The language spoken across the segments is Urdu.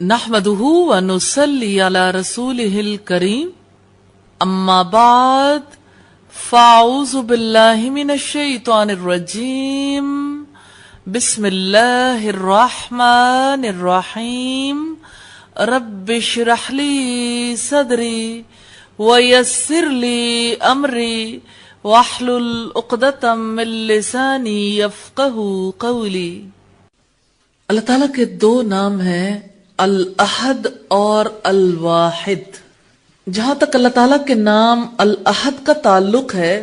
نحمده ونصلي على رسوله الكريم اما بعد فاعوذ بالله من الشيطان الرجيم بسم الله الرحمن الرحيم رب اشرح لي صدري ويسر لي امري واحلل عقدة من لساني يفقهوا قولي۔ اللہ تعالیٰ کے دو نام ہیں الاحد اور الواحد۔ جہاں تک اللہ تعالیٰ کے نام الاحد کا تعلق ہے،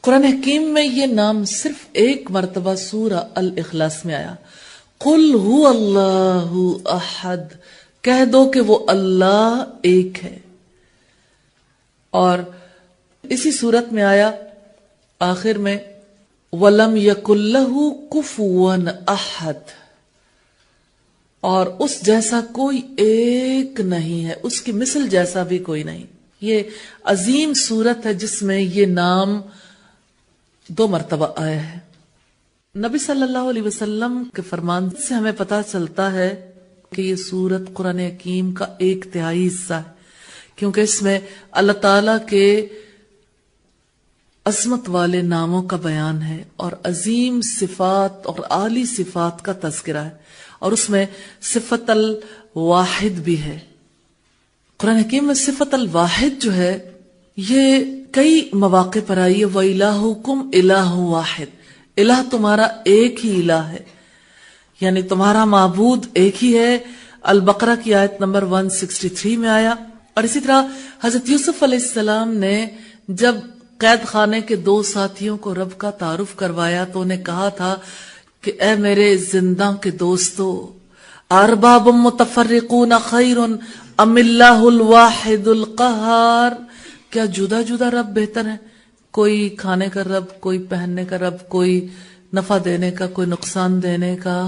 قرآن حکیم میں یہ نام صرف ایک مرتبہ سورہ الاخلاص میں آیا۔ قل هو اللہ احد، کہہ دو کہ وہ اللہ ایک ہے۔ اور اسی صورت میں آیا آخر میں وَلَمْ يَكُنْ لَهُ كُفُوًا أَحَدٌ، اور اس جیسا کوئی ایک نہیں ہے، اس کی مثل جیسا بھی کوئی نہیں۔ یہ عظیم صورت ہے جس میں یہ نام دو مرتبہ آیا ہے۔ نبی صلی اللہ علیہ وسلم کے فرمان سے ہمیں پتہ چلتا ہے کہ یہ صورت قرآن حکیم کا 1/3 حصہ ہے، کیونکہ اس میں اللہ تعالی کے عظمت والے ناموں کا بیان ہے اور عظیم صفات اور عالی صفات کا تذکرہ ہے، اور اس میں صفت الواحد بھی ہے۔ قرآن حکیم میں صفت الواحد جو ہے یہ کئی مواقع پر آئی ہے۔ وَإِلَٰهُكُمْ إِلَٰهٌ وَاحِدٌ، الہ تمہارا ایک ہی الہ ہے، یعنی تمہارا معبود ایک ہی ہے۔ البقرہ کی آیت نمبر 163 میں آیا۔ اور اسی طرح حضرت یوسف علیہ السلام نے جب قید خانے کے 2 ساتھیوں کو رب کا تعارف کروایا تو انہیں کہا تھا کہ اے میرے زندہ کے دوستو، ارباب متفرقون خیر ام اللہ الواحد القہار، کیا جدا جدا رب بہتر ہے؟ کوئی کھانے کا رب، کوئی پہننے کا رب، کوئی نفع دینے کا، کوئی نقصان دینے کا،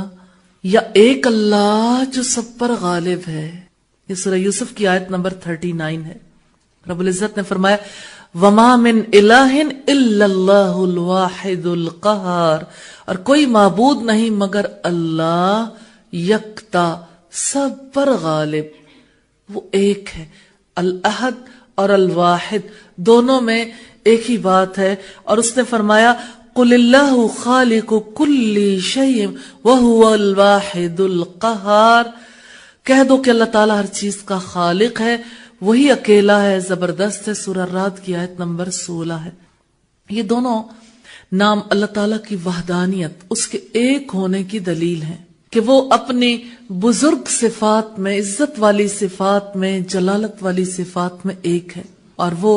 یا ایک اللہ جو سب پر غالب ہے؟ یہ سورہ یوسف کی آیت نمبر 39 ہے۔ رب العزت نے فرمایا وَمَا مِنْ إِلَٰهٍ إِلَّا اللَّهُ الْوَاحِدُ الْقَهَّارُ، اور کوئی معبود نہیں مگر اللہ یکتا، سب پر غالب، وہ ایک ہے۔ الاحد اور الواحد دونوں میں ایک ہی بات ہے، اور اس نے فرمایا قُلِ اللَّهُ خَالِقُ كُلِّ شَيْءٍ وَهُوَ الْوَاحِدُ الْقَهَّارُ، کہہ دو کہ اللہ تعالیٰ ہر چیز کا خالق ہے، وہی اکیلا ہے، زبردست ہے۔ سورہ الرعد کی آیت نمبر 16 ہے۔ یہ دونوں نام اللہ تعالیٰ کی وحدانیت، اس کے ایک ہونے کی دلیل ہے کہ وہ اپنی بزرگ صفات میں، عزت والی صفات میں، جلالت والی صفات میں ایک ہے، اور وہ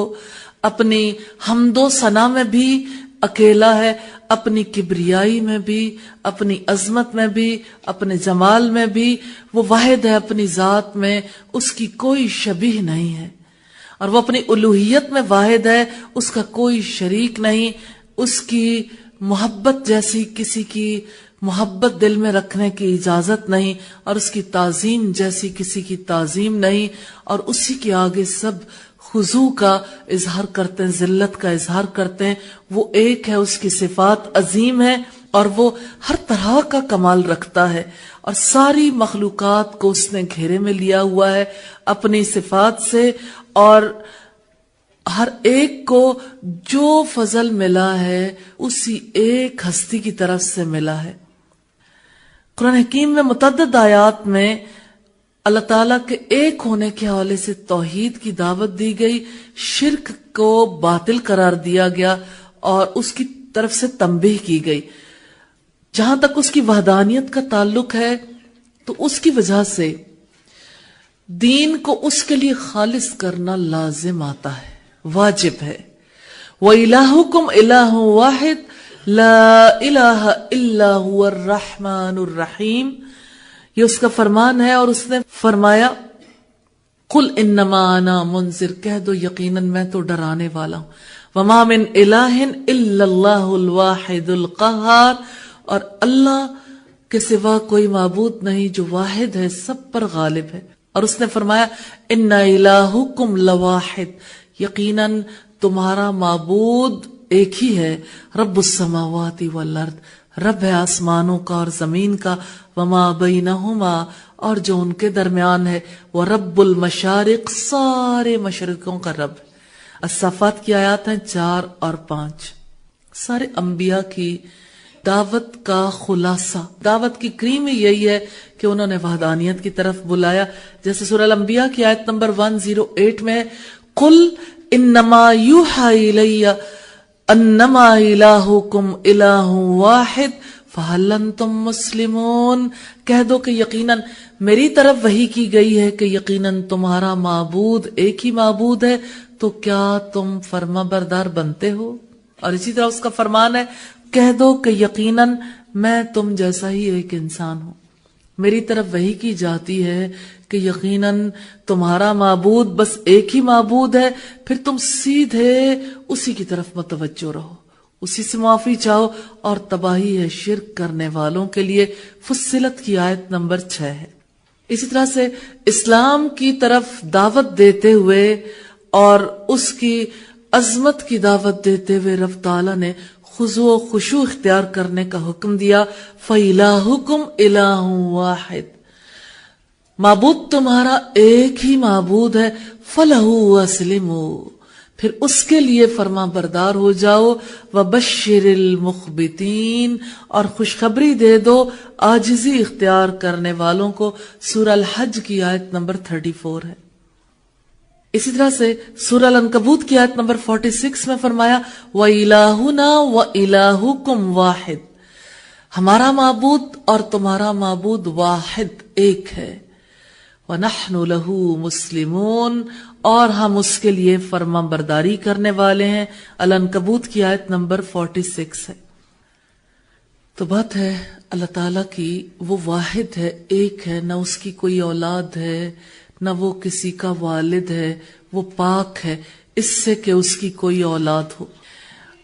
اپنی حمد و ثنا میں بھی اکیلا ہے، اپنی کبریائی میں بھی، اپنی عظمت میں بھی، اپنے جمال میں بھی وہ واحد ہے۔ اپنی ذات میں اس کی کوئی شبیہ نہیں ہے، اور وہ اپنی الوہیت میں واحد ہے، اس کا کوئی شریک نہیں۔ اس کی محبت جیسی کسی کی محبت دل میں رکھنے کی اجازت نہیں، اور اس کی تعظیم جیسی کسی کی تعظیم نہیں، اور اسی کے آگے سب خضوع کا اظہار کرتے ہیں، ذلت کا اظہار کرتے ہیں۔ وہ ایک ہے، اس کی صفات عظیم ہے، اور وہ ہر طرح کا کمال رکھتا ہے، اور ساری مخلوقات کو اس نے گھیرے میں لیا ہوا ہے اپنی صفات سے، اور ہر ایک کو جو فضل ملا ہے اسی ایک ہستی کی طرف سے ملا ہے۔ قرآن حکیم میں متعدد آیات میں اللہ تعالیٰ کے ایک ہونے کے حوالے سے توحید کی دعوت دی گئی، شرک کو باطل قرار دیا گیا، اور اس کی طرف سے تنبیہ کی گئی۔ جہاں تک اس کی وحدانیت کا تعلق ہے تو اس کی وجہ سے دین کو اس کے لیے خالص کرنا لازم آتا ہے، واجب ہے۔ وَإِلَٰهُكُمْ إِلَٰهٌ وَاحِدٌ لَا إِلَٰهَ إِلَّا هُوَ الرَّحْمَٰنُ الرَّحِيمُ، یہ اس کا فرمان ہے، اور اس نے فرمایا قُلْ إِنَّمَا أَنَا مُنذِرٌ، کہہ دو یقیناً میں تو ڈرانے والا ہوں۔ وَمَا مِنْ إِلَٰهٍ إِلَّا اللَّهُ الْوَاحِدُ الْقَهَّارُ، اور اللہ کے سوا کوئی معبود نہیں جو واحد ہے، سب پر غالب ہے۔ اور اس نے فرمایا إِنَّ إِلَٰهُكُمْ لَوَاحِدٌ، یقیناً تمہارا معبود ایک ہی ہے۔ رب السماوات والارض، رب ہے آسمانوں کا اور زمین کا، وما بینہما، اور جو ان کے درمیان ہے وہ رب المشارق، سارے مشرقوں کا رب ہے۔ الصافات کی آیات ہیں 4 اور 5۔ سارے انبیاء کی دعوت کا خلاصہ، دعوت کی کریم ہی یہی ہے کہ انہوں نے وحدانیت کی طرف بلایا۔ جیسے سورہ الانبیاء کی آیت نمبر 108 میں ہے قل انما یوحی الی انما الہکم الہ واحد فہل انتم مسلمون، کہہ دو کہ یقیناً میری طرف وحی کی گئی ہے کہ یقیناً تمہارا معبود ایک ہی معبود ہے، تو کیا تم فرما بردار بنتے ہو؟ اور اسی طرح اس کا فرمان ہے کہہ دو کہ یقیناً میں تم جیسا ہی ایک انسان ہوں، میری طرف وحی کی جاتی ہے کہ یقیناً تمہارا معبود بس ایک ہی معبود ہے، پھر تم سیدھے اسی کی طرف متوجہ رہو، اسی سے معافی چاہو، اور تباہی ہے شرک کرنے والوں کے لیے۔ فصلت کی آیت نمبر 6 ہے۔ اسی طرح سے اسلام کی طرف دعوت دیتے ہوئے اور اس کی عظمت کی دعوت دیتے ہوئے رب تعالیٰ نے خضوع و خشوع اختیار کرنے کا حکم دیا۔ فَإِلَٰهُكُمْ إِلَٰهٌ وَاحِدٌ، معبود تمہارا ایک ہی معبود ہے، فَلَهُ وَاسْلِمُوا، پھر اس کے لیے فرما بردار ہو جاؤ۔ وَبَشِّرِ الْمُخْبِتِينَ، اور خوشخبری دے دو عاجزی اختیار کرنے والوں کو۔ سورہ الحج کی آیت نمبر 34 ہے۔ اسی طرح سے سورہ العنکبوت کی آیت نمبر 46 میں فرمایا وَإِلَٰهُنَا وَإِلَٰهُكُمْ وَاحِدٌ، ہمارا معبود اور تمہارا معبود واحد ایک ہے۔ وَنَحْنُ لَهُ مُسْلِمُونَ، اور ہم اس کے لیے فرما برداری کرنے والے ہیں۔ العنکبوت کی آیت نمبر 46 ہے۔ تو بات ہے اللہ تعالیٰ کی، وہ واحد ہے، ایک ہے، نہ اس کی کوئی اولاد ہے، نہ وہ کسی کا والد ہے، وہ پاک ہے اس سے کہ اس کی کوئی اولاد ہو۔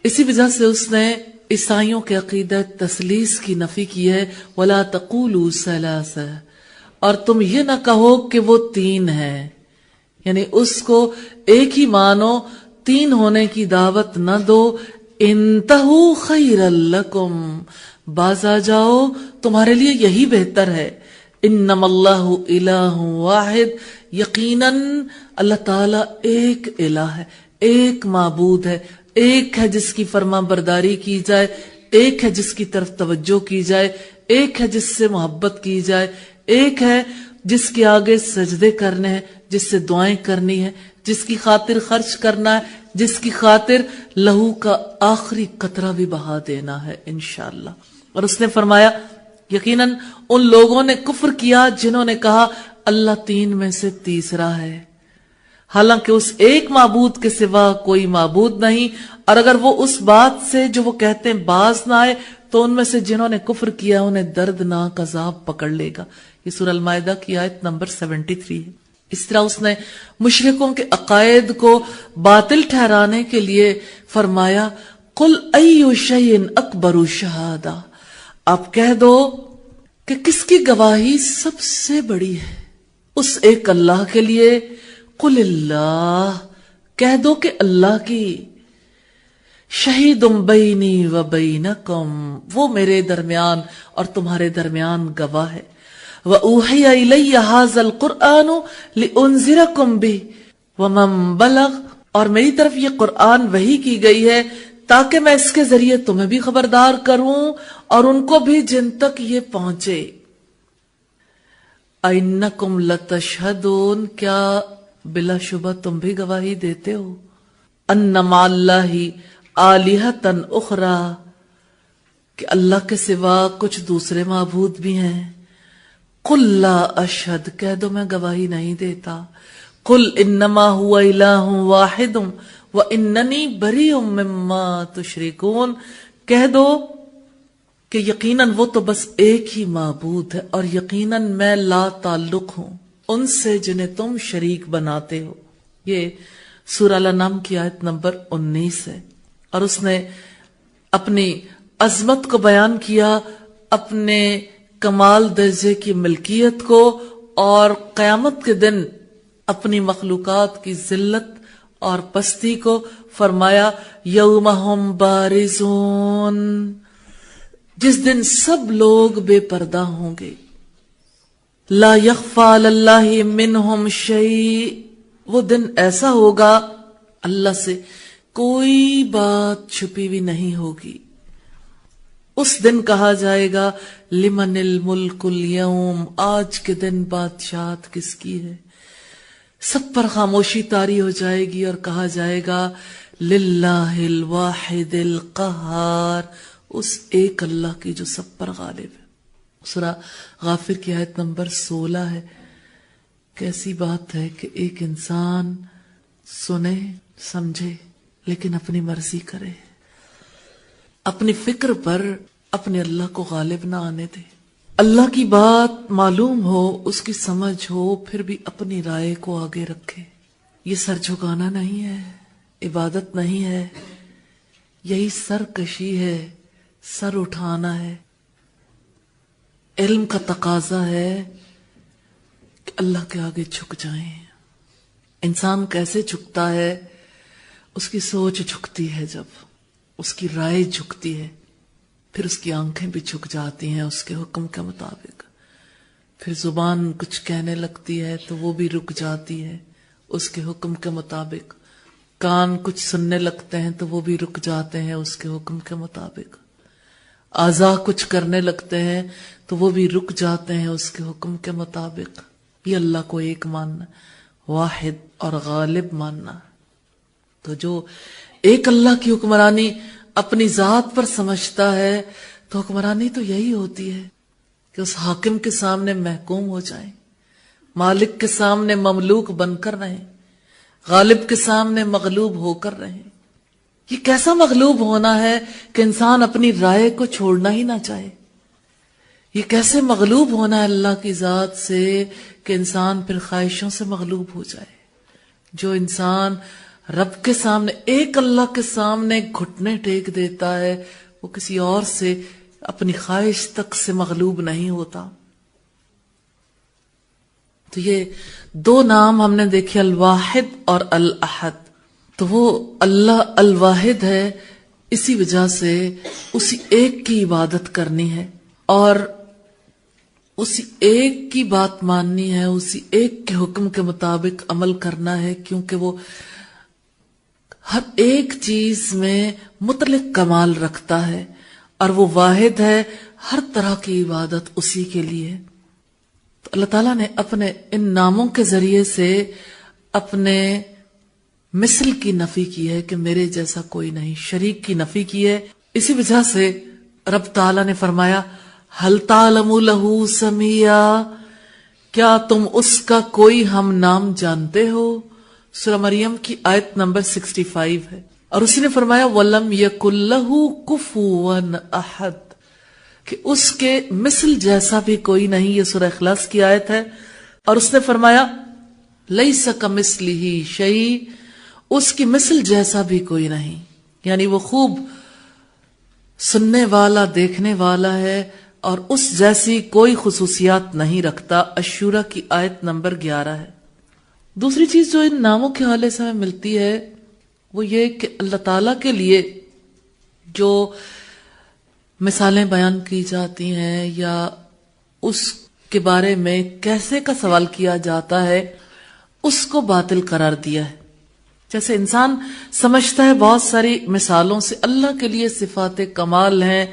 اسی وجہ سے اس نے عیسائیوں کے عقیدہ تثلیث کی نفی کی ہے، وَلَا تَقُولُوا ثَلَاثَةٌ، اور تم یہ نہ کہو کہ وہ تین ہے، یعنی اس کو ایک ہی مانو، تین ہونے کی دعوت نہ دو۔ انتہوا خیرا لکم، باز آ جاؤ، تمہارے لیے یہی بہتر ہے۔ انما اللہ الہ واحد، یقیناً اللہ تعالیٰ ایک الہ ہے، ایک معبود ہے، ایک ہے جس کی فرما برداری کی جائے، ایک ہے جس کی طرف توجہ کی جائے، ایک ہے جس سے محبت کی جائے، ایک ہے جس کے آگے سجدے کرنے ہیں، جس سے دعائیں کرنی ہے، جس کی خاطر خرچ کرنا ہے، جس کی خاطر لہو کا آخری قطرہ بھی بہا دینا ہے انشاءاللہ۔ اور اس نے فرمایا یقیناً ان لوگوں نے کفر کیا جنہوں نے کہا اللہ تین میں سے تیسرا ہے، حالانکہ اس ایک معبود کے سوا کوئی معبود نہیں، اور اگر وہ اس بات سے جو وہ کہتے ہیں باز نہ آئے تو ان میں سے جنہوں نے کفر کیا انہیں دردناک عذاب پکڑ لے گا۔ یہ سورہ المائدہ کی آیت نمبر 73 ہے۔ اس طرح اس نے مشرکوں کے عقائد کو باطل ٹھہرانے کے لیے فرمایا قل ای شیء اکبر شہادہ، آپ کہہ دو کہ کس کی گواہی سب سے بڑی ہے؟ اس ایک اللہ کے لیے، قل اللہ، کہہ دو کہ اللہ کی، شہید بینی و بینکم، وہ میرے درمیان اور تمہارے درمیان گواہ ہے۔ وَأُوحِيَ إِلَيَّ هَذَا الْقُرْآنُ لِأُنذِرَكُمْ بِهِ وَمَن بَلَغَ، اور میری طرف یہ قرآن وحی کی گئی ہے تاکہ میں اس کے ذریعے تمہیں بھی خبردار کروں اور ان کو بھی جن تک یہ پہنچے۔ اَإِنَّكُمْ لَتَشْهَدُونَ، کیا بلا شبہ تم بھی گواہی دیتے ہو، أَنَّ مَعَ اللَّهِ آلِهَةً أُخْرَى، کہ اللہ کے سوا کچھ دوسرے معبود بھی ہیں۔ قُلْ لَا أَشْهَدُ، کہہ دو میں گواہی نہیں دیتا۔ قُلْ إِنَّمَا هُوَ إِلَٰهٌ وَاحِدٌ وَإِنَّنِي بَرِيءٌ مِّمَّا تُشْرِكُونَ، کہہ دو کہ یقیناً وہ تو بس ایک ہی معبود ہے اور یقیناً میں لا تعلق ہوں ان سے جنہیں تم شریک بناتے ہو۔ یہ سورہ الانعام کی آیت نمبر 19 ہے۔ اور اس نے اپنی عظمت کو بیان کیا، اپنے کمال درجے کی ملکیت کو، اور قیامت کے دن اپنی مخلوقات کی ذلت اور پستی کو فرمایا یوم ہم بارزون، جس دن سب لوگ بے پردہ ہوں گے۔ لا یخفی علی اللہ منہم شیء، وہ دن ایسا ہوگا اللہ سے کوئی بات چھپی ہوئی نہیں ہوگی. اس دن کہا جائے گا لمن الملک اليوم، آج کے دن بادشاہت کس کی ہے. سب پر خاموشی طاری ہو جائے گی اور کہا جائے گا للہ الواحد القہار، اس ایک اللہ کی جو سب پر غالب ہے. سورہ غافر کی آیت نمبر 16 ہے. کیسی بات ہے کہ ایک انسان سنے سمجھے لیکن اپنی مرضی کرے، اپنی فکر پر اپنے اللہ کو غالب نہ آنے دے. اللہ کی بات معلوم ہو، اس کی سمجھ ہو، پھر بھی اپنی رائے کو آگے رکھے. یہ سر جھکانا نہیں ہے، عبادت نہیں ہے، یہی سرکشی ہے، سر اٹھانا ہے. علم کا تقاضا ہے کہ اللہ کے آگے جھک جائیں. انسان کیسے جھکتا ہے؟ اس کی سوچ جھکتی ہے، جب اس کی رائے جھکتی ہے، پھر اس کی آنکھیں بھی جھک جاتی ہیں اس کے حکم کے مطابق. پھر زبان کچھ کہنے لگتی ہے تو وہ بھی رک جاتی ہے اس کے حکم کے مطابق. کان کچھ سننے لگتے ہیں تو وہ بھی رک جاتے ہیں اس کے حکم کے مطابق. اعضاء کچھ کرنے لگتے ہیں تو وہ بھی رک جاتے ہیں اس کے حکم کے مطابق. یہ اللہ کو ایک ماننا، واحد اور غالب ماننا. تو جو ایک اللہ کی حکمرانی اپنی ذات پر سمجھتا ہے تو حکمرانی تو یہی ہوتی ہے کہ اس حاکم کے سامنے محکوم ہو جائیں، مالک کے سامنے مملوک بن کر رہیں، غالب کے سامنے مغلوب ہو کر رہیں. یہ کیسا مغلوب ہونا ہے کہ انسان اپنی رائے کو چھوڑنا ہی نہ چاہے. یہ کیسے مغلوب ہونا ہے اللہ کی ذات سے کہ انسان پھر خواہشوں سے مغلوب ہو جائے. جو انسان رب کے سامنے، ایک اللہ کے سامنے گھٹنے ٹیک دیتا ہے، وہ کسی اور سے اپنی خواہش تک سے مغلوب نہیں ہوتا. تو یہ دو نام ہم نے دیکھے، الواحد اور الاحد. تو وہ اللہ الواحد ہے، اسی وجہ سے اسی ایک کی عبادت کرنی ہے اور اسی ایک کی بات ماننی ہے، اسی ایک کے حکم کے مطابق عمل کرنا ہے، کیونکہ وہ ہر ایک چیز میں مطلق کمال رکھتا ہے اور وہ واحد ہے. ہر طرح کی عبادت اسی کے لیے. تو اللہ تعالیٰ نے اپنے ان ناموں کے ذریعے سے اپنے مثل کی نفی کی ہے کہ میرے جیسا کوئی نہیں، شریک کی نفی کی ہے. اسی وجہ سے رب تعالیٰ نے فرمایا ہل تعلم لہ سمیہ، کیا تم اس کا کوئی ہم نام جانتے ہو؟ سورہ مریم کی آیت نمبر 65 ہے. اور اسی نے فرمایا وَلَمْ يَكُنْ لَهُ كُفُوًا أَحَدٌ، کہ اس کے مثل جیسا بھی کوئی نہیں. یہ سورہ اخلاص کی آیت ہے. اور اس نے فرمایا لَيْسَ كَمِثْلِهِ شَيْءٌ، اس کی مثل جیسا بھی کوئی نہیں. یعنی وہ خوب سننے والا، دیکھنے والا ہے اور اس جیسی کوئی خصوصیات نہیں رکھتا. الشورى کی آیت نمبر 11 ہے. دوسری چیز جو ان ناموں کے حوالے سے ہمیں ملتی ہے وہ یہ کہ اللہ تعالیٰ کے لیے جو مثالیں بیان کی جاتی ہیں یا اس کے بارے میں کیسے کا سوال کیا جاتا ہے، اس کو باطل قرار دیا ہے. جیسے انسان سمجھتا ہے بہت ساری مثالوں سے اللہ کے لیے صفات کمال ہیں،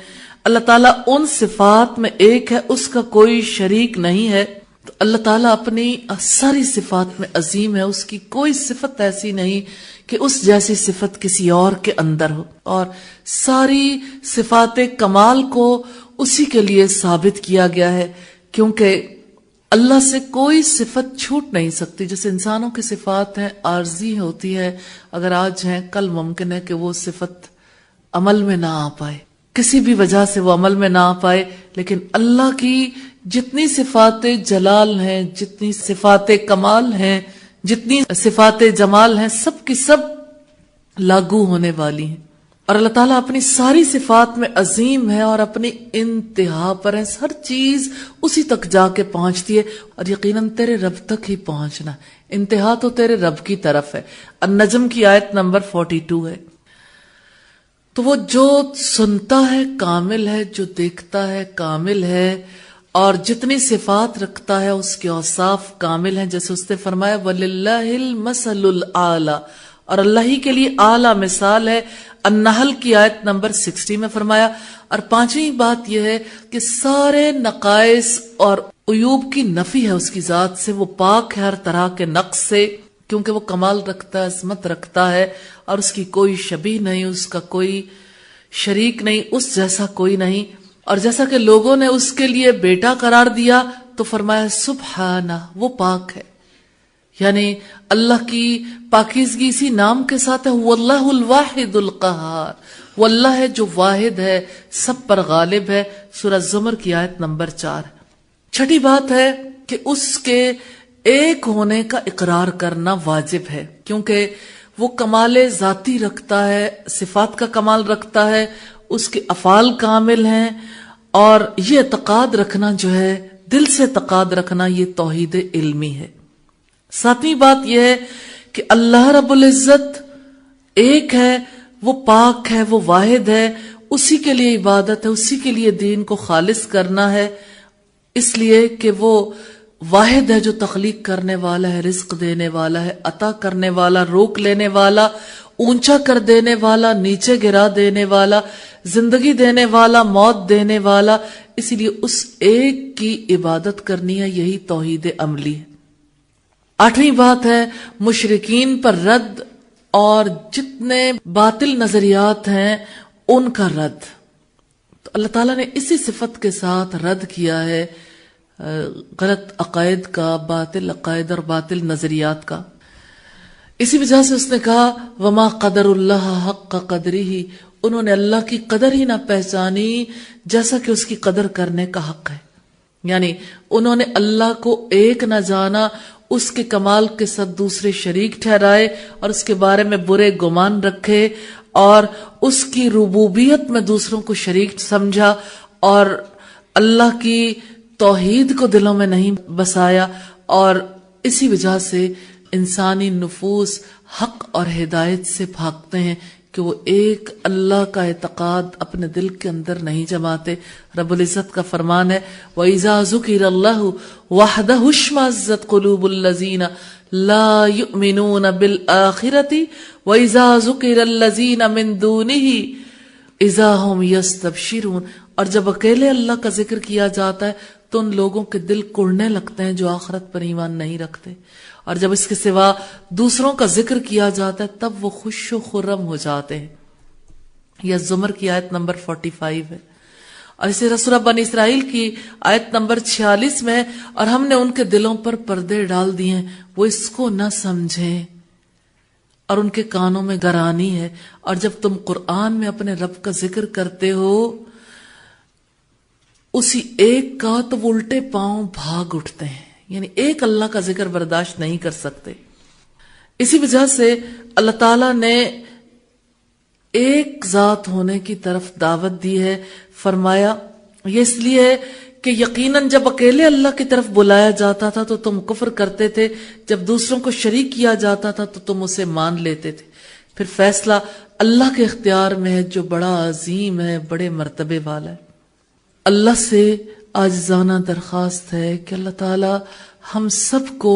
اللہ تعالیٰ ان صفات میں ایک ہے، اس کا کوئی شریک نہیں ہے. تو اللہ تعالیٰ اپنی ساری صفات میں عظیم ہے، اس کی کوئی صفت ایسی نہیں کہ اس جیسی صفت کسی اور کے اندر ہو، اور ساری صفات کمال کو اسی کے لیے ثابت کیا گیا ہے، کیونکہ اللہ سے کوئی صفت چھوٹ نہیں سکتی. جیسے انسانوں کی صفات ہیں، عارضی ہوتی ہے، اگر آج ہیں کل ممکن ہے کہ وہ صفت عمل میں نہ آ پائے، کسی بھی وجہ سے وہ عمل میں نہ آ پائے. لیکن اللہ کی جتنی صفات جلال ہیں، جتنی صفات کمال ہیں، جتنی صفات جمال ہیں، سب کی سب لاگو ہونے والی ہیں. اور اللہ تعالیٰ اپنی ساری صفات میں عظیم ہے اور اپنی انتہا پر ہے. ہر چیز اسی تک جا کے پہنچتی ہے اور یقیناً تیرے رب تک ہی پہنچنا. انتہا تو تیرے رب کی طرف ہے. النجم کی آیت نمبر 42 ہے. تو وہ جو سنتا ہے کامل ہے، جو دیکھتا ہے کامل ہے، اور جتنی صفات رکھتا ہے اس کے اوصاف کامل ہیں، جیسے اس نے فرمایا وَلِلَّهِ الْمَثَلُ الْأَعْلَى، اور اللہ ہی کے لیے اعلیٰ مثال ہے۔ النحل کی آیت نمبر 60 میں فرمایا۔ اور پانچویں بات یہ ہے کہ سارے نقائص اور عیوب کی نفی ہے اس کی ذات سے، وہ پاک ہے ہر طرح کے نقص سے، کیونکہ وہ کمال رکھتا ہے، عظمت رکھتا ہے، اور اس کی کوئی شبیہ نہیں، اس کا کوئی شریک نہیں، اس جیسا کوئی نہیں۔ اور جیسا کہ لوگوں نے اس کے لیے بیٹا قرار دیا تو فرمایا سبحانہ، وہ پاک ہے، یعنی اللہ کی پاکیزگی اسی نام کے ساتھ ہے، واللہ الواحد القہار، وہ اللہ ہے جو واحد ہے، سب پر غالب ہے۔ سورہ زمر کی آیت نمبر 4۔ چھٹی بات ہے کہ اس کے ایک ہونے کا اقرار کرنا واجب ہے، کیونکہ وہ کمال ذاتی رکھتا ہے، صفات کا کمال رکھتا ہے، اس کے افعال کامل ہیں، اور یہ اعتقاد رکھنا جو ہے، دل سے اعتقاد رکھنا، یہ توحید علمی ہے۔ ساتویں بات یہ ہے کہ اللہ رب العزت ایک ہے، وہ پاک ہے، وہ واحد ہے، اسی کے لیے عبادت ہے، اسی کے لیے دین کو خالص کرنا ہے، اس لیے کہ وہ واحد ہے جو تخلیق کرنے والا ہے، رزق دینے والا ہے، عطا کرنے والا، روک لینے والا، اونچا کر دینے والا، نیچے گرا دینے والا، زندگی دینے والا، موت دینے والا، اسی لیے اس ایک کی عبادت کرنی ہے، یہی توحید عملی ہے۔ آٹھویں بات ہے مشرکین پر رد اور جتنے باطل نظریات ہیں ان کا رد۔ تو اللہ تعالیٰ نے اسی صفت کے ساتھ رد کیا ہے غلط عقائد کا، باطل عقائد اور باطل نظریات کا۔ اسی وجہ سے اس نے کہا وما قدر اللہ حق قدرہ، انہوں نے اللہ کی قدر ہی نہ پہچانی جیسا کہ اس کی قدر کرنے کا حق ہے، یعنی انہوں نے اللہ کو ایک نہ جانا، اس کے کمال کے ساتھ دوسرے شریک ٹھہرائے اور اس کے بارے میں برے گمان رکھے، اور اس کی ربوبیت میں دوسروں کو شریک سمجھا، اور اللہ کی توحید کو دلوں میں نہیں بسایا، اور اسی وجہ سے انسانی نفوس حق اور ہدایت سے بھاگتے ہیں کہ وہ ایک اللہ کا اعتقاد اپنے دل کے اندر نہیں جماتے۔ رب العزت کا فرمان ہے وَإِذَا ذُكِرَ اللَّهُ وَحْدَهُ اشْمَأَزَّتْ قُلُوبُ الَّذِينَ لَا يُؤْمِنُونَ بِالْآخِرَةِ وَإِذَا ذُكِرَ الَّذِينَ مِن دُونِهِ إِذَا هُمْ يَسْتَبْشِرُونَ، اور جب اکیلے اللہ کا ذکر کیا جاتا ہے تو ان لوگوں کے دل کڑنے لگتے ہیں جو آخرت پر ایمان نہیں رکھتے، اور جب اس کے سوا دوسروں کا ذکر کیا جاتا ہے تب وہ خوش و خرم ہو جاتے ہیں۔ یہ زمر کی آیت نمبر 45 ہے، اور اسی سورہ بنی اسرائیل کی آیت نمبر 46 میں، اور ہم نے ان کے دلوں پر پردے ڈال دیے ہیں، وہ اس کو نہ سمجھیں، اور ان کے کانوں میں گرانی ہے، اور جب تم قرآن میں اپنے رب کا ذکر کرتے ہو اسی ایک کا، تو وہ الٹے پاؤں بھاگ اٹھتے ہیں، یعنی ایک اللہ کا ذکر برداشت نہیں کر سکتے۔ اسی وجہ سے اللہ تعالیٰ نے ایک ذات ہونے کی طرف دعوت دی ہے، فرمایا یہ اس لیے ہے کہ یقیناً جب اکیلے اللہ کی طرف بلایا جاتا تھا تو تم کفر کرتے تھے، جب دوسروں کو شریک کیا جاتا تھا تو تم اسے مان لیتے تھے۔ پھر فیصلہ اللہ کے اختیار میں ہے جو بڑا عظیم ہے، بڑے مرتبے والا ہے۔ اللہ سے عاجزانہ درخواست ہے کہ اللہ تعالی ہم سب کو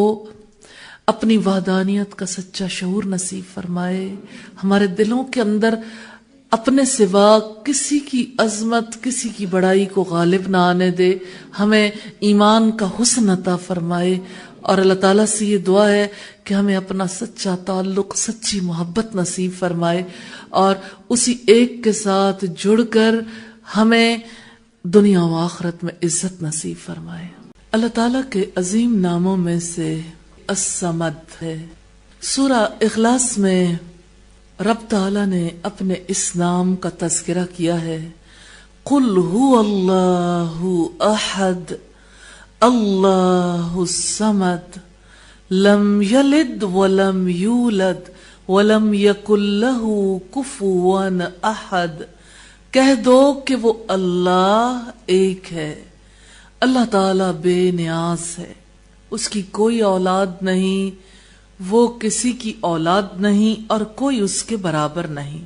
اپنی وحدانیت کا سچا شعور نصیب فرمائے، ہمارے دلوں کے اندر اپنے سوا کسی کی عظمت، کسی کی بڑائی کو غالب نہ آنے دے، ہمیں ایمان کا حسن عطا فرمائے، اور اللہ تعالیٰ سے یہ دعا ہے کہ ہمیں اپنا سچا تعلق، سچی محبت نصیب فرمائے، اور اسی ایک کے ساتھ جڑ کر ہمیں دنیا و آخرت میں عزت نصیب فرمائے۔ اللہ تعالیٰ کے عظیم ناموں میں سے الصمد ہے۔ سورہ اخلاص میں رب تعالیٰ نے اپنے اس نام کا تذکرہ کیا ہے، قُلْ هُوَ اللَّهُ أَحَدٌ اللَّهُ الصَّمَدُ لَمْ يَلِدْ وَلَمْ يُولَدْ وَلَمْ يَكُنْ لَهُ كُفُوًا أَحَدٌ۔ کہہ دو کہ وہ اللہ ایک ہے، اللہ تعالیٰ بے نیاز ہے، اس کی کوئی اولاد نہیں، وہ کسی کی اولاد نہیں، اور کوئی اس کے برابر نہیں۔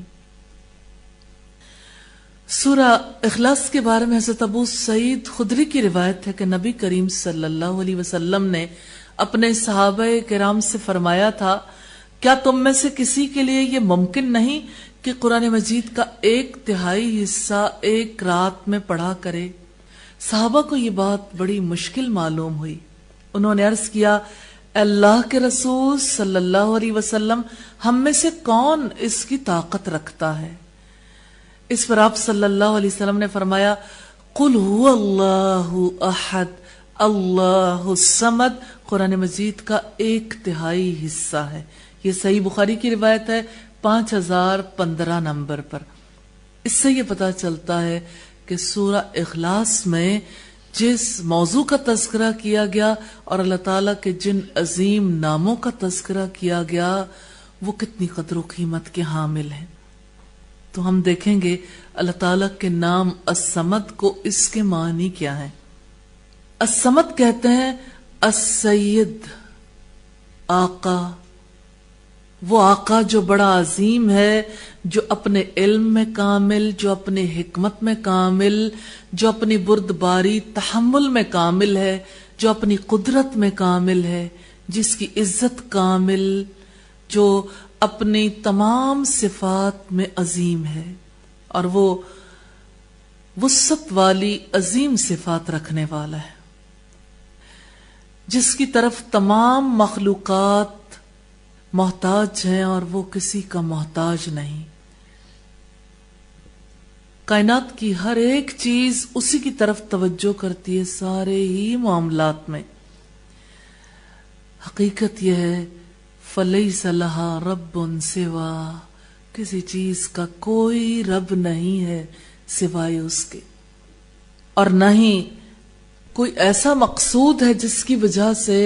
سورہ اخلاص کے بارے میں حضرت ابو سعید خدری کی روایت ہے کہ نبی کریم صلی اللہ علیہ وسلم نے اپنے صحابہ کرام سے فرمایا تھا، کیا تم میں سے کسی کے لیے یہ ممکن نہیں کہ قرآن مجید کا 1/3 حصہ ایک رات میں پڑھا کرے؟ صحابہ کو یہ بات بڑی مشکل معلوم ہوئی. انہوں نے عرض کیا، اللہ کے رسول صلی اللہ علیہ وسلم، ہم میں سے کون اس کی طاقت رکھتا ہے؟ اس پر آپ صلی اللہ علیہ وسلم نے فرمایا، قل هو اللہ احد اللہ الصمد قرآن مجید کا 1/3 حصہ ہے. یہ صحیح بخاری کی روایت ہے 5015 نمبر پر. اس سے یہ پتا چلتا ہے کہ سورہ اخلاص میں جس موضوع کا تذکرہ کیا گیا اور اللہ تعالیٰ کے جن عظیم ناموں کا تذکرہ کیا گیا وہ کتنی قدر و قیمت کے حامل ہیں. تو ہم دیکھیں گے اللہ تعالیٰ کے نام الصمد کو اس کے معنی کیا ہیں. الصمد کہتے ہیں السید، آقا، وہ آقا جو بڑا عظیم ہے، جو اپنے علم میں کامل، جو اپنے حکمت میں کامل، جو اپنی بردباری تحمل میں کامل ہے، جو اپنی قدرت میں کامل ہے، جس کی عزت کامل، جو اپنی تمام صفات میں عظیم ہے، اور وہ وسعت والی عظیم صفات رکھنے والا ہے، جس کی طرف تمام مخلوقات محتاج ہیں اور وہ کسی کا محتاج نہیں. کائنات کی ہر ایک چیز اسی کی طرف توجہ کرتی ہے سارے ہی معاملات میں. حقیقت یہ ہے فَلَيْسَ لَهَا رَبٌّ سِوَا، کسی چیز کا کوئی رب نہیں ہے سوائے اس کے، اور نہ ہی کوئی ایسا مقصود ہے جس کی وجہ سے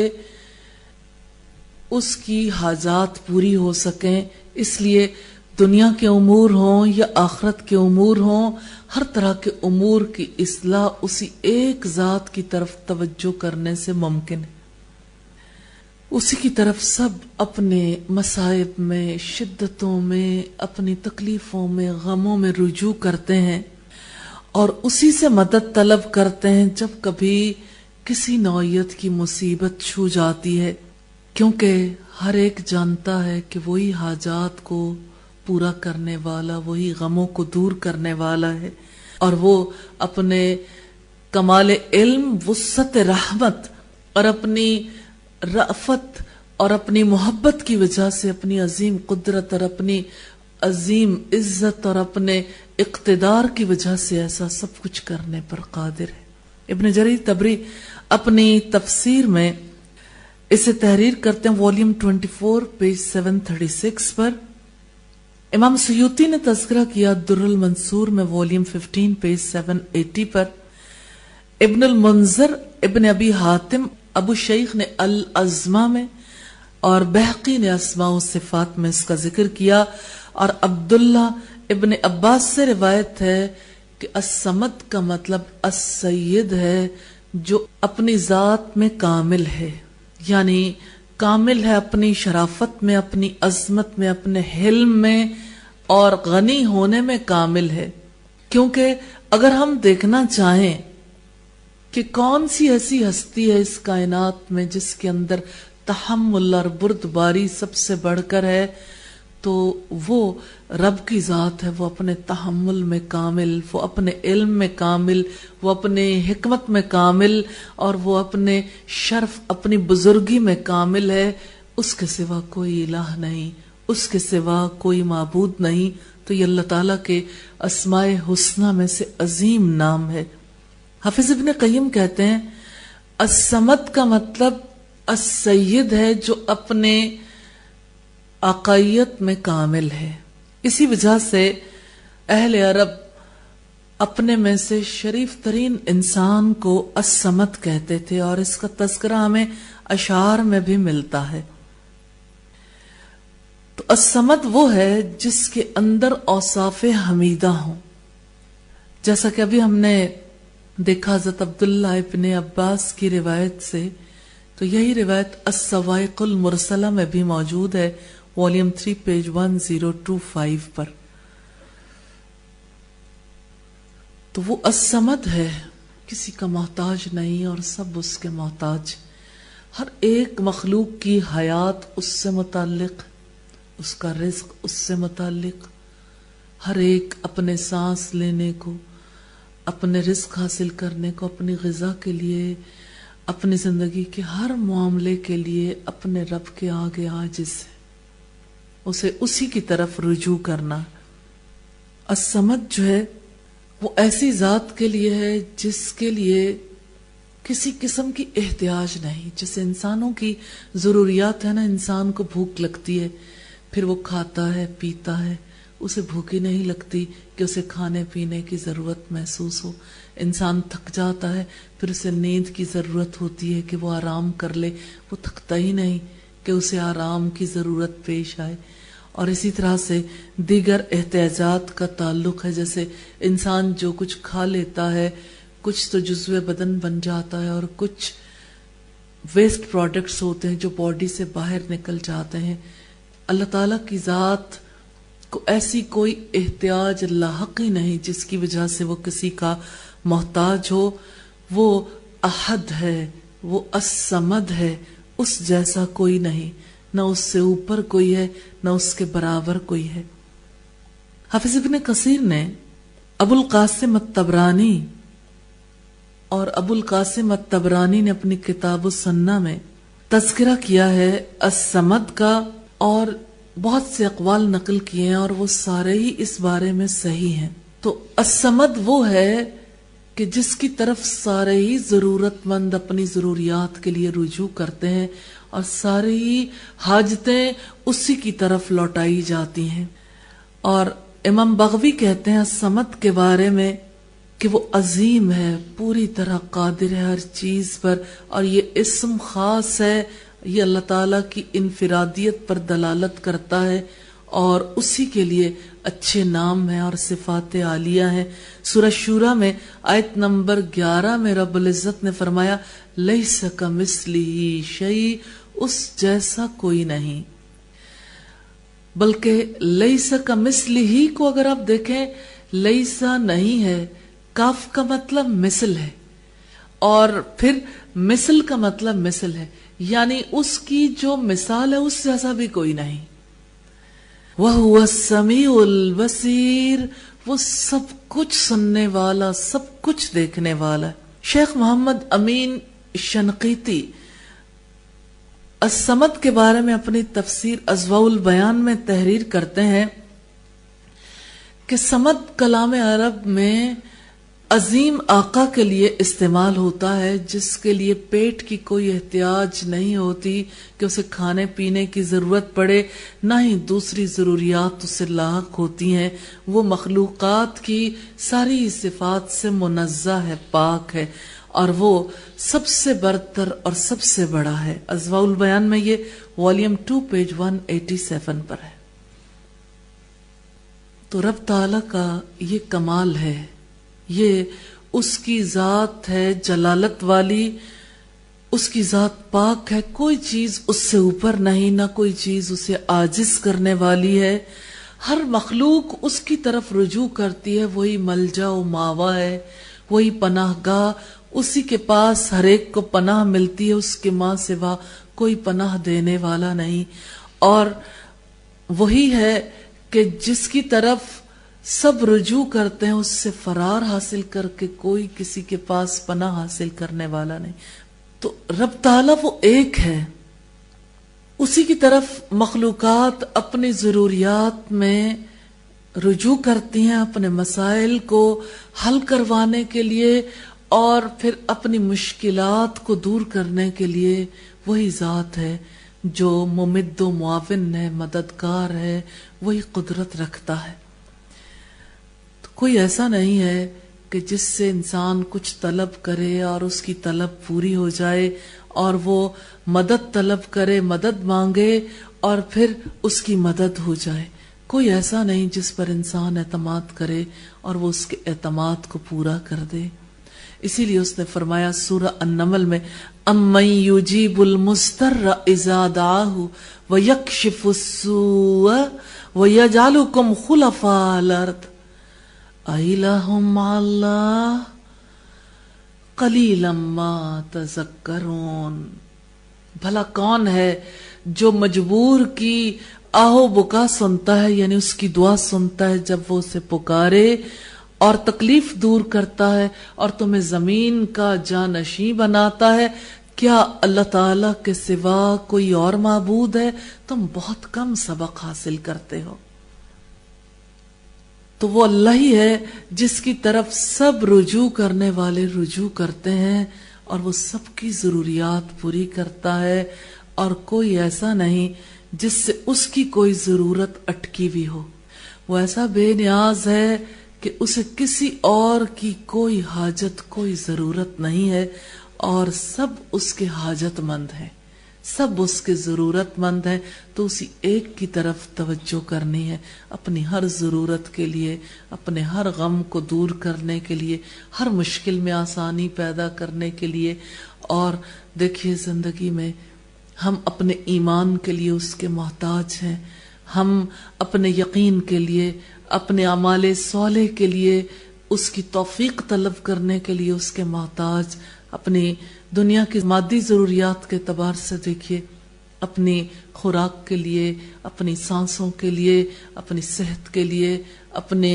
اس کی حاجات پوری ہو سکیں. اس لیے دنیا کے امور ہوں یا آخرت کے امور ہوں، ہر طرح کے امور کی اصلاح اسی ایک ذات کی طرف توجہ کرنے سے ممکن ہے. اسی کی طرف سب اپنے مصائب میں، شدتوں میں، اپنی تکلیفوں میں، غموں میں رجوع کرتے ہیں اور اسی سے مدد طلب کرتے ہیں جب کبھی کسی نوعیت کی مصیبت چھو جاتی ہے، کیونکہ ہر ایک جانتا ہے کہ وہی حاجات کو پورا کرنے والا، وہی غموں کو دور کرنے والا ہے، اور وہ اپنے کمال علم، وسعت رحمت اور اپنی رأفت اور اپنی محبت کی وجہ سے، اپنی عظیم قدرت اور اپنی عظیم عزت اور اپنے اقتدار کی وجہ سے ایسا سب کچھ کرنے پر قادر ہے. ابن جریر طبری اپنی تفسیر میں اسے تحریر کرتے ہیں والیوم 24 پیج 736 پر. امام سیوطی نے تذکرہ کیا در المنصور میں والیوم 15 پیج 780 پر. ابن المنذر، ابن ابی حاتم، ابو شیخ نے العظمہ میں اور بہقی نے اسماء و صفات میں اس کا ذکر کیا، اور عبداللہ ابن عباس سے روایت ہے کہ الصمد کا مطلب السید ہے، جو اپنی ذات میں کامل ہے، یعنی کامل ہے اپنی شرافت میں، اپنی عظمت میں، اپنے حلم میں، اور غنی ہونے میں کامل ہے. کیونکہ اگر ہم دیکھنا چاہیں کہ کون سی ایسی ہستی ہے اس کائنات میں جس کے اندر تحمل اور بردباری سب سے بڑھ کر ہے، تو وہ رب کی ذات ہے. وہ اپنے تحمل میں کامل، وہ اپنے علم میں کامل، وہ اپنے حکمت میں کامل، اور وہ اپنے شرف، اپنی بزرگی میں کامل ہے. اس کے سوا کوئی الہ نہیں، اس کے سوا کوئی معبود نہیں. تو یہ اللہ تعالیٰ کے اسماء حسنہ میں سے عظیم نام ہے. حافظ ابن قیم کہتے ہیں الصمد کا مطلب السید ہے، جو اپنے آقائیت میں کامل ہے. اسی وجہ سے اہل عرب اپنے میں سے شریف ترین انسان کو الصمد کہتے تھے، اور اس کا تذکرہ ہمیں اشعار میں بھی ملتا ہے. تو الصمد وہ ہے جس کے اندر اوصاف حمیدہ ہوں. جیسا کہ ابھی ہم نے دیکھا حضرت عبداللہ ابن عباس کی روایت سے، تو یہی روایت الصواعق المرسلہ میں بھی موجود ہے والیوم 3 پیج 1025 پر. تو وہ الصمد ہے، کسی کا محتاج نہیں اور سب اس کے محتاج. ہر ایک مخلوق کی حیات اس سے متعلق، اس کا رزق اس سے متعلق. ہر ایک اپنے سانس لینے کو، اپنے رزق حاصل کرنے کو، اپنی غذا کے لیے، اپنی زندگی کے ہر معاملے کے لیے اپنے رب کے آگے عاجز ہے. اسے اسی کی طرف رجوع کرنا. الصمد جو ہے وہ ایسی ذات کے لیے ہے جس کے لیے کسی قسم کی احتیاج نہیں. جیسے انسانوں کی ضروریات ہے نا، انسان کو بھوک لگتی ہے پھر وہ کھاتا ہے پیتا ہے، اسے بھوک ہی نہیں لگتی کہ اسے کھانے پینے کی ضرورت محسوس ہو. انسان تھک جاتا ہے پھر اسے نیند کی ضرورت ہوتی ہے کہ وہ آرام کر لے، وہ تھکتا ہی نہیں کہ اسے آرام کی ضرورت پیش آئے. اور اسی طرح سے دیگر احتیاجات کا تعلق ہے. جیسے انسان جو کچھ کھا لیتا ہے، کچھ تو جزو بدن بن جاتا ہے اور کچھ ویسٹ پروڈکٹس ہوتے ہیں جو باڈی سے باہر نکل جاتے ہیں. اللہ تعالیٰ کی ذات کو ایسی کوئی احتیاج لاحق ہی نہیں جس کی وجہ سے وہ کسی کا محتاج ہو. وہ احد ہے، وہ الصمد ہے، اس جیسا کوئی نہیں، نہ اس سے اوپر کوئی ہے نہ اس کے برابر کوئی ہے. حافظ ابن کثیر نے ابو القاسم الطبرانی اور ابو القاسم الطبرانی نے اپنی کتاب السنہ میں تذکرہ کیا ہے الصمد کا، اور بہت سے اقوال نقل کیے ہیں اور وہ سارے ہی اس بارے میں صحیح ہیں. تو الصمد وہ ہے کہ جس کی طرف سارے ہی ضرورت مند اپنی ضروریات کے لیے رجوع کرتے ہیں اور ساری ہی حاجتیں اسی کی طرف لوٹائی جاتی ہیں. اور امام بغوی کہتے ہیں الصمد کے بارے میں کہ وہ عظیم ہے، پوری طرح قادر ہے ہر چیز پر، اور یہ اسم خاص ہے، یہ اللہ تعالیٰ کی انفرادیت پر دلالت کرتا ہے اور اسی کے لیے اچھے نام ہیں اور صفات عالیہ ہیں. سورہ شورى میں آیت نمبر 11 میں رب العزت نے فرمایا لیس کمثلہ شیء، اس جیسا کوئی نہیں. بلکہ لیس کمثلہ کو اگر آپ دیکھیں، لیسا نہیں ہے، کاف کا مطلب مثل ہے اور پھر مثل کا مطلب مثل ہے، یعنی اس کی جو مثال ہے اس جیسا بھی کوئی نہیں. وَهُوَ السَّمِيعُ الْبَصِيرُ، وہ سب کچھ سننے والا، سب کچھ دیکھنے والا. شیخ محمد امین شنقیطی الصمد کے بارے میں اپنی تفسیر اضواء البیان میں تحریر کرتے ہیں کہ صمد کلام عرب میں عظیم آقا کے لیے استعمال ہوتا ہے جس کے لیے پیٹ کی کوئی احتیاج نہیں ہوتی کہ اسے کھانے پینے کی ضرورت پڑے، نہ ہی دوسری ضروریات اسے لاحق ہوتی ہیں. وہ مخلوقات کی ساری صفات سے منزہ ہے، پاک ہے، اور وہ سب سے برتر اور سب سے بڑا ہے. اضواء البیان میں یہ والیوم 2 پیج 187 پر ہے. تو رب تعالی کا یہ کمال ہے، یہ اس کی ذات ہے جلالت والی، اس کی ذات پاک ہے، کوئی چیز اس سے اوپر نہیں، نہ کوئی چیز اسے عاجز کرنے والی ہے. ہر مخلوق اس کی طرف رجوع کرتی ہے، وہی ملجا و ماوا ہے، وہی پناہ گاہ، اسی کے پاس ہر ایک کو پناہ ملتی ہے، اس کے ماں سوا کوئی پناہ دینے والا نہیں. اور وہی ہے کہ جس کی طرف سب رجوع کرتے ہیں اس سے فرار حاصل کر کے کوئی کسی کے پاس پناہ حاصل کرنے والا نہیں. تو رب تعالیٰ وہ ایک ہے، اسی کی طرف مخلوقات اپنی ضروریات میں رجوع کرتی ہیں اپنے مسائل کو حل کروانے کے لیے اور پھر اپنی مشکلات کو دور کرنے کے لیے. وہی ذات ہے جو ممد و معاون ہے، مددگار ہے، وہی قدرت رکھتا ہے. تو کوئی ایسا نہیں ہے کہ جس سے انسان کچھ طلب کرے اور اس کی طلب پوری ہو جائے، اور وہ مدد طلب کرے، مدد مانگے اور پھر اس کی مدد ہو جائے. کوئی ایسا نہیں جس پر انسان اعتماد کرے اور وہ اس کے اعتماد کو پورا کر دے. اسی لیے اس نے فرمایا سورہ النمل میں اَمَّن يُجِيبُ الْمُضْطَرَّ إِذَا دَعَاهُ وَيَكْشِفُ السُّوءَ وَيَجْعَلُكُمْ خُلَفَاءَ الْأَرْضِ. أإله مع الله قلیلا ما تذکرون. بھلا کون ہے جو مجبور کی آہو بکا سنتا ہے، یعنی اس کی دعا سنتا ہے جب وہ اسے پکارے، اور تکلیف دور کرتا ہے اور تمہیں زمین کا جانشین بناتا ہے. کیا اللہ تعالی کے سوا کوئی اور معبود ہے؟ تم بہت کم سبق حاصل کرتے ہو. تو وہ اللہ ہی ہے جس کی طرف سب رجوع کرنے والے رجوع کرتے ہیں، اور وہ سب کی ضروریات پوری کرتا ہے، اور کوئی ایسا نہیں جس سے اس کی کوئی ضرورت اٹکی بھی ہو. وہ ایسا بے نیاز ہے کہ اسے کسی اور کی کوئی حاجت، کوئی ضرورت نہیں ہے، اور سب اس کے حاجت مند ہیں، سب اس کے ضرورت مند ہیں. تو اسی ایک کی طرف توجہ کرنی ہے، اپنی ہر ضرورت کے لیے، اپنے ہر غم کو دور کرنے کے لیے، ہر مشکل میں آسانی پیدا کرنے کے لیے. اور دیکھیے زندگی میں ہم اپنے ایمان کے لیے اس کے محتاج ہیں، ہم اپنے یقین کے لیے، اپنے اعمال صالح کے لیے اس کی توفیق طلب کرنے کے لیے اس کے محتاج. اپنی دنیا کی مادی ضروریات کے اعتبار سے دیکھیے، اپنی خوراک کے لیے، اپنی سانسوں کے لیے، اپنی صحت کے لیے، اپنے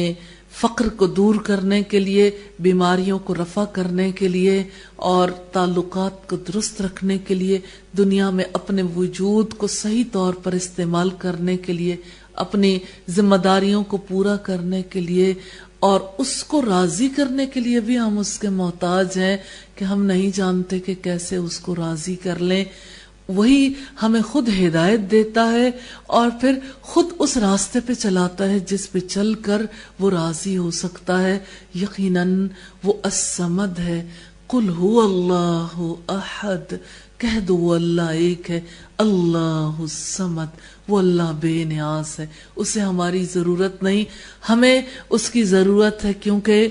فقر کو دور کرنے کے لیے، بیماریوں کو رفع کرنے کے لیے، اور تعلقات کو درست رکھنے کے لیے، دنیا میں اپنے وجود کو صحیح طور پر استعمال کرنے کے لیے، اپنی ذمہ داریوں کو پورا کرنے کے لیے، اور اس کو راضی کرنے کے لیے بھی ہم اس کے محتاج ہیں کہ ہم نہیں جانتے کہ کیسے اس کو راضی کر لیں. وہی ہمیں خود ہدایت دیتا ہے اور پھر خود اس راستے پہ چلاتا ہے جس پہ چل کر وہ راضی ہو سکتا ہے. یقیناً وہ الصمد ہے. قل هو اللہ احد، کہہ دو وہ اللہ ایک ہے. اللہ الصمد، وہ اللہ بے نیاز ہے، اسے ہماری ضرورت نہیں، ہمیں اس کی ضرورت ہے، کیونکہ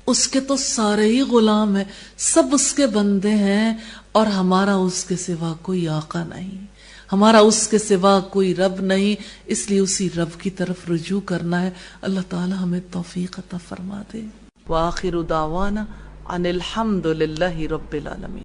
اس کے تو سارے ہی غلام ہیں، سب اس کے بندے ہیں، اور ہمارا اس کے سوا کوئی آقا نہیں، ہمارا اس کے سوا کوئی رب نہیں. اس لیے اسی رب کی طرف رجوع کرنا ہے. اللہ تعالی ہمیں توفیق عطا فرما دے. وآخر دعوانا ان الحمد للہ رب العالمین.